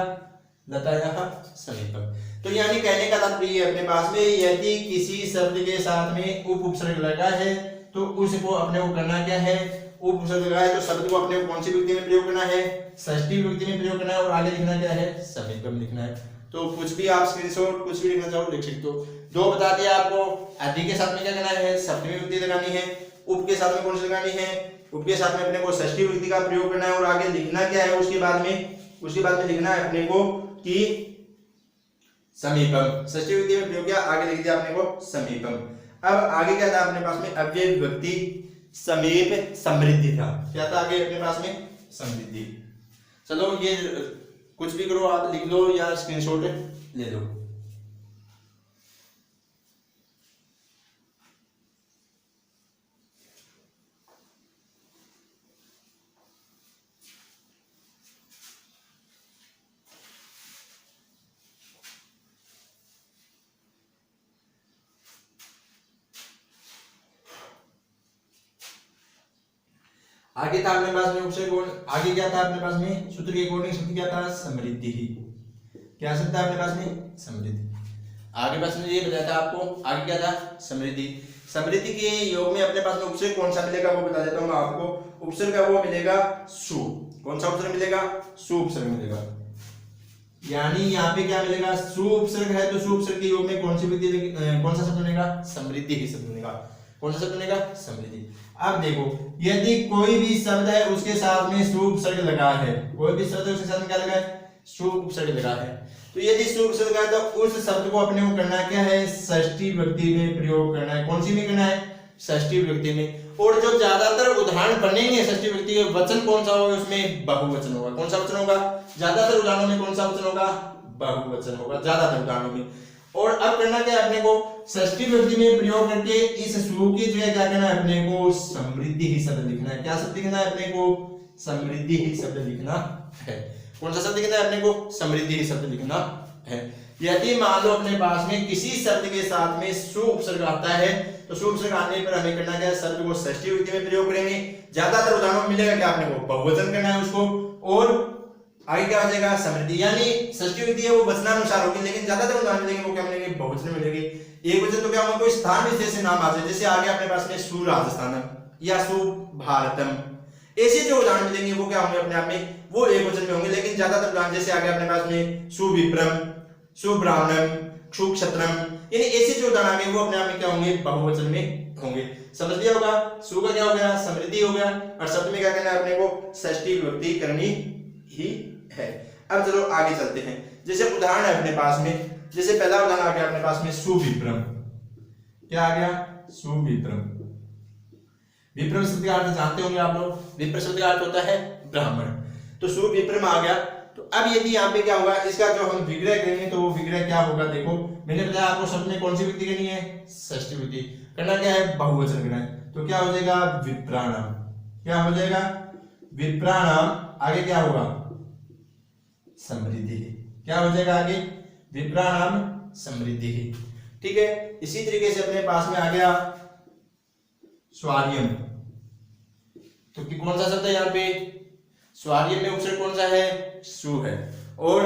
लतायाः समीपम। तो यानी कहने का तात्पर्य अपने पास में यदि किसी शब्द के साथ में उपसर्ग लगा है तो उसको अपने को करना क्या है, उपसर्ग लगा है तो शब्द को अपने को कौन सी विभक्ति में प्रयोग करना है, षष्ठी विभक्ति में प्रयोग करना है और आगे लिखना क्या है समीपम लिखना है। तो कुछ भी आप स्क्रीनशॉट कुछ भी लिखना चाहो लिख सकते हो। दो बता दिया आपको, आदि के साथ में क्या करना है सप्तमी विभक्ति लगानी है, उप के साथ में कौन सी लगानी है, उप के साथ में अपने को षष्ठी विभक्ति का प्रयोग करना है और आगे लिखना क्या है उसके बाद में लिखना है अपने को कि समीपम, षष्ठी विभक्ति में प्रयोग किया आगे लिख दिया अपने को समीपम। अब आगे क्या था अपने पास में अव्यय विभक्ति समीप समृद्धि था, क्या था आगे अपने पास में समृद्धि। चलो ये कुछ भी करो आप लिख लो या स्क्रीनशॉट ले लो। आगे था अपने पास में उपसर्ग गुण, आगे क्या था अपने पास में सूत्र के अकॉर्डिंग शब्द क्या था समृद्धि ही, क्या शब्द था अपने पास में समृद्धि। आगे पास में ये बताया था आपको, आगे क्या था समृद्धि। समृद्धि के योग में अपने पास में उपसर्ग कौन सा मिलेगा वो बता देता हूं मैं आपको। उपसर्ग का वो मिलेगा सु, कौन सा उपसर्ग मिलेगा सु उपसर्ग मिलेगा। यानी यहाँ पे क्या मिलेगा सु उपसर्ग है तो सु उपसर्ग के योग में कौन सी विधि कौन सा शब्द बनेगा समृद्धि ही शब्द बनेगा। कौन सा शब्द बनेगा समृद्धि। अब देखो यदि कोई भी शब्द है उसके साथ में सु उपसर्ग लगा है, कोई भी शब्द है उसके साथ में क्या लगा है सु उपसर्ग लगा है, तो यदि सु उपसर्ग लगा है तो उस शब्द को अपने को करना क्या है षष्ठी विभक्ति में प्रयोग करना है। कौन सी में करना है षष्ठी विभक्ति में। और जो ज्यादातर उदाहरण बनेंगे षष्ठी विभक्ति के वचन कौन सा होगा उसमें बहुवचन होगा। कौन सा वचन होगा ज्यादातर उदाहरणों में कौन सा वचन होगा बहुवचन होगा ज्यादातर उदाहरणों में। और अब करना क्या है अपने को षष्ठी विभक्ति में प्रयोग करके इस सु की जगह क्या करना है अपने को समृद्धि ही शब्द लिखना है। क्या शब्द लिखना है अपने को समृद्धि ही शब्द लिखना है। कौन सा शब्द लिखना है अपने को समृद्धि ही शब्द लिखना है। यदि मान लो अपने पास में किसी शब्द के साथ में सु उपसर्ग आता है तो सु उपसर्ग आने पर हमें करना क्या है शब्द को षष्ठी विभक्ति में प्रयोग करेंगे। ज्यादातर उदाहरणों में मिलेगा क्या अपने को बहुवचन करना है उसको और आगे क्या हो जाएगा समृद्धि। यानी षष्ठी विभक्ति है वो वचनानुसार होगी लेकिन ज्यादातर उदाहरण मिलेंगे वो क्या मिलेंगे बहुवचन मिलेंगे। एक वचन तो क्या होगा कोई स्थान विशेष से नाम आ जाए, जैसे आगे अपने पास में सु राजस्थानम या सु भारतम, ऐसे जो उदाहरण मिलेंगे वो क्या होंगे अपने आप में वो एक वचन में होंगे। लेकिन ज्यादातर उदाहरण जैसे आगे अपने पास में सुविप्रम सुब्राह्मणम क्षुक्षत्रम यानी ऐसे जो उदाहरण आगे वो अपने आप में क्या होंगे बहुवचन में होंगे। समझ लिया होगा। सु का क्या हो गया समृद्धि हो गया और शब्द में क्या करना है अपने को षष्ठी विभक्ति करनी ही है। अब चलो आगे चलते हैं। जैसे उदाहरण है अपने पास में, जैसे पहला उदाहरण आ गया अपने पास में सुविप्रम, क्या आ गया सुविप्रम। विप्रम शब्द का अर्थ जानते होंगे आप लोग, विप्र शब्द का अर्थ होता है ब्राह्मण, तो सुविप्रम आ गया। तो अब यदि यहाँ पे क्या होगा इसका जो हम विग्रह करेंगे तो वो विग्रह क्या होगा। देखो मैंने बताया आपको शब्द में कौन सी विभक्ति करनी है षष्ठी विभक्ति, करना क्या है बहुवचन करना है। तो क्या हो जाएगा विप्राणाम, क्या हो जाएगा विप्राणाम। आगे क्या होगा समृद्धि, क्या हो जाएगा आगे विप्राणाम समृद्धि। ठीक है। इसी तरीके से अपने पास में आ गया स्वार्यम, तो कौन सा शब्द है यहाँ पे स्वार्यम में उपसर्ग कौन सा है सु है और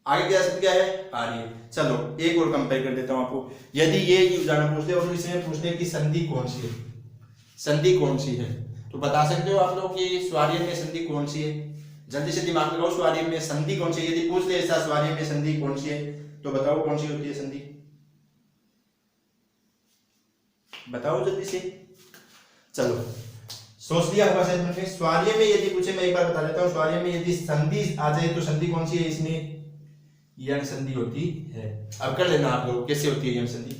आगे क्या शब्द क्या है आर्य। चलो एक और कंपेयर कर देता हूं आपको। यदि ये उदाहरण पूछते और इसमें पूछते कि संधि कौन सी है, संधि कौन सी है तो बता सकते हो आप लोग कि स्वार्यम में संधि कौन सी है। जल्दी से दिमाग लगाओ स्वार्यम में संधि कौन सी है। यदि पूछ ले ऐसा स्वार्यम में संधि कौन सी है तो बताओ कौन सी होती है संधि, बताओ जल्दी से। चलो सोच लिया होगा शायद मैंने। स्वार्य में यदि पूछे, मैं एक बार बता देता हूँ, स्वार्य में यदि संधि आ जाए तो संधि कौन सी है इसमें? यंग संधि होती है। अब कर लेना आप लोग कैसे होती है यंग संधि,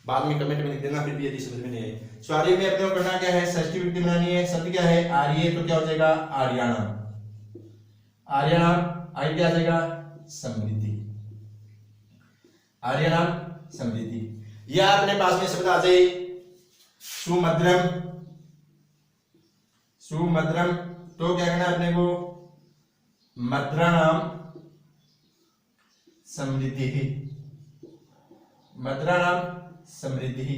बाद में कमेंट में लिख देना फिर भी यदि समझ में नहीं आए। स्वार्य में अपने को करना क्या है? षष्ठी विभक्ति बनानी है। शब्द क्या है? आर्य, तो क्या हो जाएगा? आर्याणाम। आर्याणाम आगे क्या आ जाएगा? समृद्धि। आर्याणाम समृद्धि। या अपने पास में शब्द आ जाए सुमद्रम। सुमद्रम, तो क्या करना है अपने को? मद्राणाम समृद्धि। मद्राणाम समृद्धि।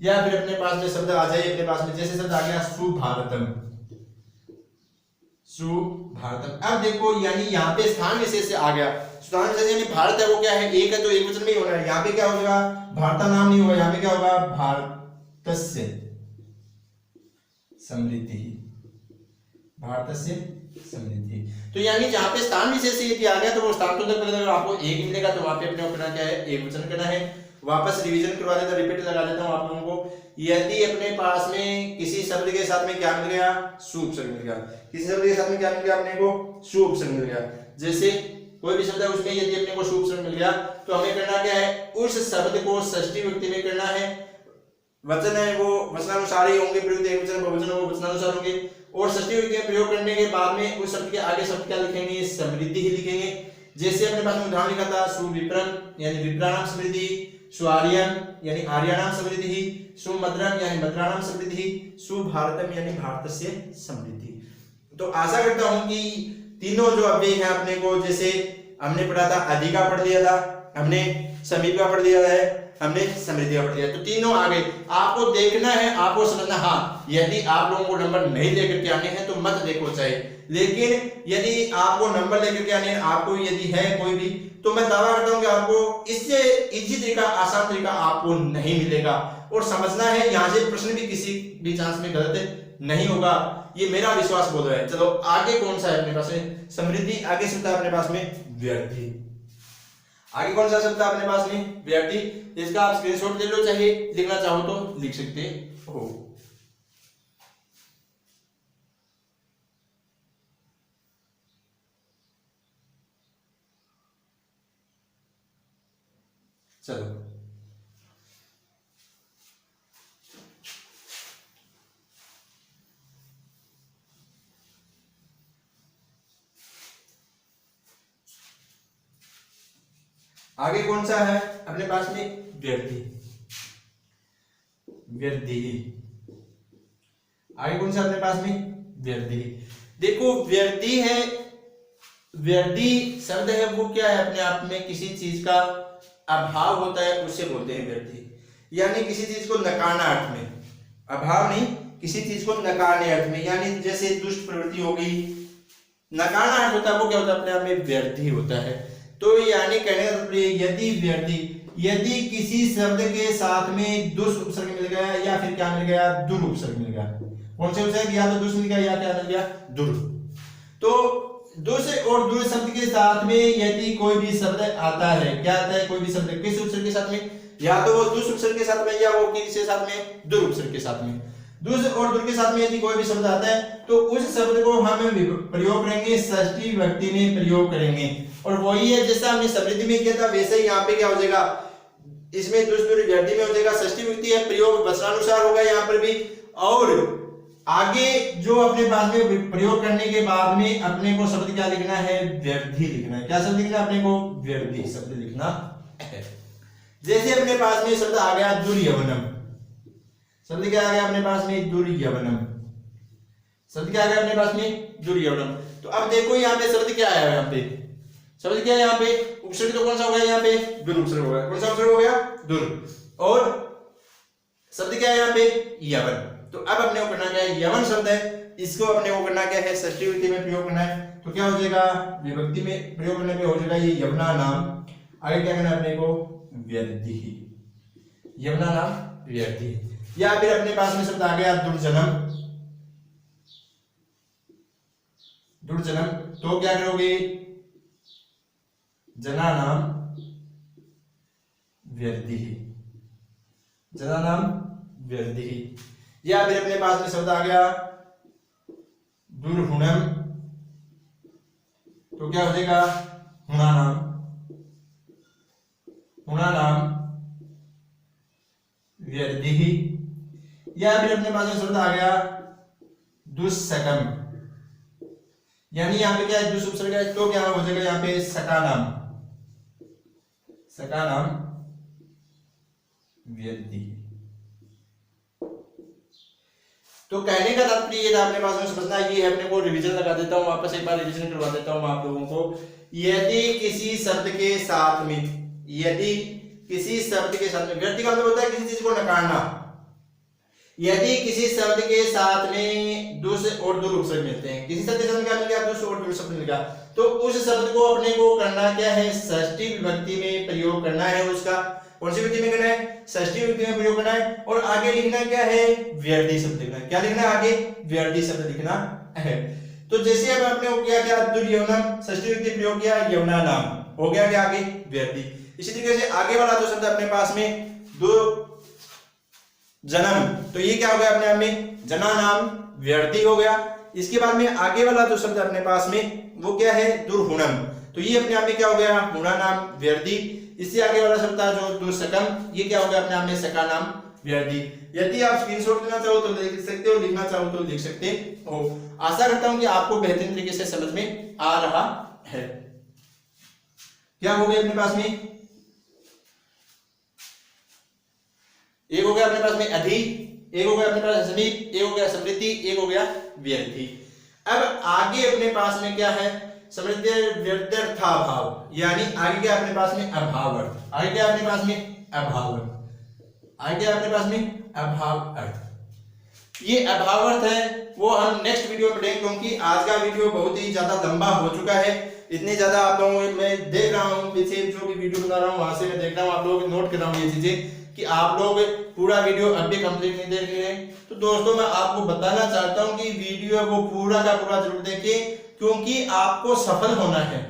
या फिर अपने पास में शब्द आ जाए, अपने पास में जैसे शब्द आ गया सुभारतम। सुभारतम। अब देखो यानी यहाँ पे स्थान विशेष से आ गया। स्थान विशेष यानी भारत है वो क्या है? एक है तो एक वचन में ही होना है। यहाँ पे क्या होगा? भारत नाम नहीं होगा, यहाँ पे क्या होगा? भारतस्य समृद्धि। भारतस्य समृद्धि। तो यानी जहां पे स्थान विशेष से यदि आ गया तो वो स्थान तो अगर आपको एक मिलेगा तो वहां पे अपने को करना क्या है? एक वचन करना है। वापस रिवीजन करवा देता, रिपीट लगा देता हूं आप लोगों को। यदि अपने पास में किसी शब्द के साथ में क्या मिल गया? सुउपसर्ग मिल गया। किसी शब्द के साथ में क्या मिल गया अपने को? सुउपसर्ग मिल गया। जैसे कोई भी शब्द है उसमें यदि अपने को सुउपसर्ग मिल गया तो हमें करना क्या है? उस शब्द को षष्ठी विभक्ति में करना है। वचन है वो वचनानुसार ही होंगे, प्रयुक्त एक वचन बहुवचन वो वचनानुसार होंगे। और षष्ठी विभक्ति में प्रयोग करने के बाद में उस शब्द के आगे शब्द क्या लिखेंगे? समृद्धि ही लिखेंगे। जैसे अपने पास में उदाहरण लिखा था सुविप्रम यानी विप्राणाम समृद्धि, सुआर्यम यानी आर्याणाम समृद्धि, सुमद्रम यानी मद्राणाम समृद्धि, सुभारतम यानी भारतस्य समृद्धि। तो आशा करता हूं कि तीनों जो अव्यय हैं अपने को, जैसे हमने पढ़ा था अधिका पढ़ लिया था, हमने समीपा पढ़ लिया है, हमने समृद्धि पढ़ लिया, तो तीनों आ गए। आपको देखना है, आपको समझना। हाँ यदि आप लोगों को नंबर नहीं लेकर के आने हैं तो मत देखो चाहे, लेकिन यदि आपको नंबर लेकर के आने हैं, आपको यदि है कोई भी, तो मैं दावा करता हूं कि आपको इससे इजी तरीका, आसान तरीका आपको नहीं मिलेगा। और समझना है यहाँ से प्रश्न भी किसी भी चांस में गलत नहीं होगा, ये मेरा विश्वास बोल रहा है। चलो आगे कौन सा है अपने पास में? समृद्धि। आगे शब्द है अपने पास में व्यर्थी। आगे कौन सा शब्द है अपने पास में? व्यर्थी। इसका आप स्क्रीनशॉट ले लो, चाहे लिखना चाहो तो लिख सकते हो। चलो आगे कौन सा है अपने पास में? व्यर्थी। व्यर्थी। आगे कौन सा अपने पास में? व्यर्थी। देखो व्यर्थी है, व्यर्थी शब्द है वो क्या है? अपने आप में किसी चीज का अभाव होता है उससे बोलते हैं व्यर्थी। यानी किसी चीज को नकारना अर्थ में, अभाव नहीं, किसी चीज को नकारने अर्थ में। यानी जैसे दुष्ट प्रवृत्ति हो गई, नकारना अर्थ होता है वो क्या होता है? अपने आप में व्यर्थी होता है। तो यानी कहने का मतलब यदि व्यर्थी, यदि किसी शब्द के साथ में दुष्ट उपसर्ग मिल गया या फिर क्या मिल गया? दुर उपसर्ग मिल गया। कौन से उपसर्ग? या तो दुष्ट मिल गया या क्या मिल गया? दुर। तो दुष्ट और दुर शब्द के साथ में यदि कोई भी शब्द आता है, क्या आता है? कोई भी शब्द किस उपसर्ग के साथ में? या तो वो दुष्ट उपसर्ग के साथ में या वो किसके साथ में? दुर उपसर्ग के साथ में। दुष्ट और दुर के साथ में यदि कोई भी शब्द आता है तो उस शब्द को हम प्रयोग करेंगे, षष्ठी विभक्ति में प्रयोग करेंगे। और वही है जैसा हमने समृद्धि में किया था वैसे ही यहाँ पे क्या हो जाएगा? इसमें दुष्ट दुर व्यर्थी में हो जाएगा षष्ठी विभक्ति है, प्रयोग वचनानुसार होगा यहाँ पर भी। और आगे जो अपने पास में प्रयोग करने के बाद में अपने को शब्द क्या लिखना है? व्यर्थी लिखना है। क्या शब्द लिखना है अपने को? व्यर्थी शब्द लिखना है। जैसे अपने पास में शब्द आ गया दुर्यवनम। शब्द क्या आ गया अपने पास में? दुर्यवनम। शब्द क्या आ गया अपने पास में? दुर्यवनम। तो अब देखो यहाँ पे शब्द क्या आया? यहाँ पे शब्द क्या है? यहाँ पे उपसर्ग तो कौन सा हो गया? यहाँ पे दुर उपसर्ग हो गया। कौन सा उपसर्ग हो गया? दुर। और शब्द क्या है यहाँ पे? यवन। तो अब अपने को करना क्या है? यवन शब्द है, इसको अपने को करना क्या है? षष्ठी विभक्ति में प्रयोग करना है। तो क्या हो जाएगा? विभक्ति में प्रयोग करने पे हो जाएगा ये यवना नाम। आगे क्या करना है अपने को? व्यर्थी। यवना नाम व्यर्थी। या फिर अपने पास में शब्द आ गया दुर्जनम। दुर्जनम, तो क्या करोगे? जना नाम व्यर्थी। जना नाम व्यर्थी। या फिर अपने पास में शब्द आ गया दुर्हुणम, तो क्या हो जाएगा हुणानाम, हुणानाम व्यर्दिः, या फिर अपने पास में शब्द आ गया दुस्सकम, यानी यहाँ पे क्या है दुस उपसर्ग है तो क्या हो जाएगा यहाँ पे सकानाम, सकानाम व्यर्दिः। तो कहने का तात्पर्य ये था, अपने पास में समझना ये है, अपने को रिवीजन लगा देता हूँ, वापस एक बार रिवीजन करवा देता हूँ आप लोगों को। यदि किसी शब्द के साथ में, यदि किसी शब्द के साथ में, व्यर्थ का मतलब होता है किसी चीज को नकारना, यदि किसी शब्द के साथ में दुस और दुर उपसर्ग मिलते हैं, किसी शब्द के साथ में क्या मिल गया दुस और दुर शब्द मिल गया, तो उस शब्द को अपने को करना क्या है षष्ठी विभक्ति में प्रयोग करना है, उसका कौन सी विभक्ति में करना है षष्ठी विभक्ति में प्रयोग करना है, और आगे लिखना क्या है व्यर्धी शब्द लिखना है, क्या लिखना है आगे व्यर्धी शब्द लिखना है। तो जैसे अब आपने वो किया क्या दुर्यौनम षष्ठी विभक्ति प्रयोग किया यौनानाम, हो गया क्या आगे व्यर्धी। इसी तरीके से आगे वाला जो शब्द अपने पास में दो जन्म, तो ये क्या हो गया अपने आप में जनानाम व्यर्धी हो गया। इसके बाद में आगे वाला जो शब्द अपने पास में वो क्या है दुर्हुणम, तो ये अपने आप में क्या हो गया हुणानाम व्यर्धी। इससे आगे वाला शब्द था जो दुस्सकम, ये क्या हो गया अपने आप में सकानाम व्यर्धी। यदि आप स्क्रीनशॉट लेना चाहो तो लिख सकते हो, लिखना चाहो तो लिख सकते हो। आशा करता हूं कि आपको बेहतरीन तरीके से समझ में आ रहा है। क्या हो गया अपने पास में, एक हो गया अपने पास में अधि, एक हो गया अपने पास समीप, एक हो गया समृद्धि, एक हो गया व्यर्थी। अब आगे अपने पास में क्या है समृद्धि व्यर्थाभाव, यानी आगे क्या अपने पास में अभाव अर्थ, आगे क्या अपने पास में अभाव अर्थ, आगे क्या अपने पास में अभाव अर्थ। ये अभाव अर्थ है वो हम नेक्स्ट वीडियो में पढ़ेंगे, क्योंकि आज का वीडियो बहुत ही ज्यादा लंबा हो चुका है। इतनी ज्यादा आप लोगों मैं देख रहा हूँ पीछे जो भी वीडियो बना रहा हूँ वहां से मैं देख रहा हूँ, आप लोग नोट कर रहा हूँ ये चीजें कि आप लोग पूरा वीडियो अभी कंप्लीट नहीं देख रहे हैं। तो दोस्तों मैं आपको बताना चाहता हूं कि वीडियो वो पूरा का पूरा जरूर देखें, क्योंकि आपको सफल होना है,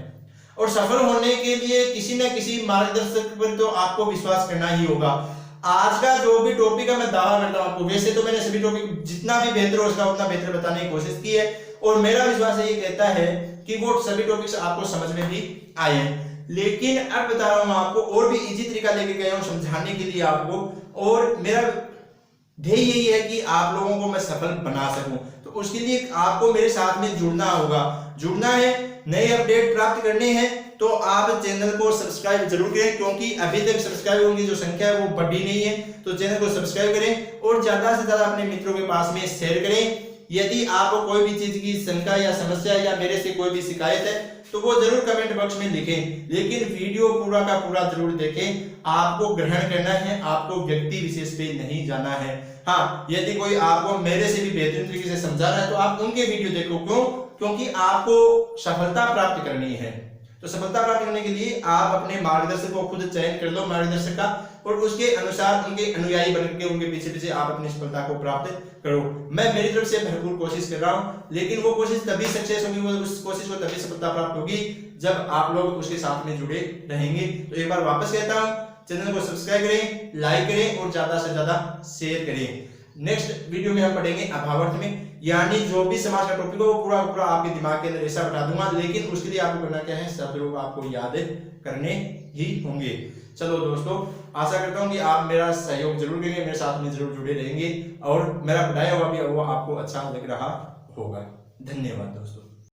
और सफल होने के लिए किसी न किसी मार्गदर्शक पर तो आपको विश्वास करना ही होगा। आज का जो भी टॉपिक है मैं दावा करता हूं आपको, वैसे तो मैंने सभी टॉपिक जितना भी बेहतर हो उसका उतना बेहतर बताने की कोशिश की है, और मेरा विश्वास ये कहता है कि वो सभी टॉपिक्स आपको समझ में भी आए। लेकिन अब बता रहा हूं आपको और भी इजी तरीका लेके गया हूं समझाने के लिए आपको, और मेरा ध्येय यही है कि आप लोगों को मैं सफल बना सकूं। तो उसके लिए आपको मेरे साथ में जुड़ना होगा, जुड़ना है, नए अपडेट प्राप्त करने हैं तो आप चैनल को सब्सक्राइब जरूर करें, क्योंकि अभी तक सब्सक्राइबरों की जो संख्या है वो बढ़ी नहीं है। तो चैनल को सब्सक्राइब करें और ज्यादा से ज्यादा अपने मित्रों के पास में शेयर करें। यदि आपको कोई भी चीज की शंका या समस्या या मेरे से कोई भी शिकायत है तो वो जरूर कमेंट बॉक्स में लिखें, लेकिन वीडियो पूरा का पूरा जरूर देखें। आपको ग्रहण करना है, आपको व्यक्ति विशेष पे नहीं जाना है। हाँ, यदि कोई आपको मेरे से भी बेहतरीन तरीके से समझा रहा है तो आप उनके वीडियो देखो, क्यों? क्योंकि आपको सफलता प्राप्त करनी है। तो सफलता प्राप्त करने के लिए आप अपने मार्गदर्शक को खुद चयन कर लो, मार्गदर्शक का, और उसके अनुसार उनके अनुयायी बनकर के उनके पीछे पीछे आप अपनी सफलता को प्राप्त करो। मैं मेरी तरफ से भरपूर कोशिश कर रहा हूं, लेकिन वो कोशिश तभी सक्सेस होगी, वो उस कोशिश को तभी सफलता प्राप्त होगी जब आप लोग उसके साथ में जुड़े रहेंगे। तो एक बार वापस कहता हूं, चैनल को सब्सक्राइब करें, लाइक करें और ज्यादा से ज्यादा शेयर करें। नेक्स्ट वीडियो में हम पढ़ेंगे अभावर्थ में, यानी जो भी समाज का टॉपिक हो वो पूरा पूरा आपके दिमाग के अंदर ऐसा बैठा दूंगा, लेकिन उसके लिए आपको करना क्या है, शब्द को आपको याद करने ही होंगे। चलो दोस्तों, आशा करता हूं कि आप मेरा सहयोग जरूर करेंगे, मेरे साथ में जरूर जुड़े रहेंगे और मेरा पढ़ाया हुआ भी वो आपको अच्छा लग रहा होगा। धन्यवाद दोस्तों।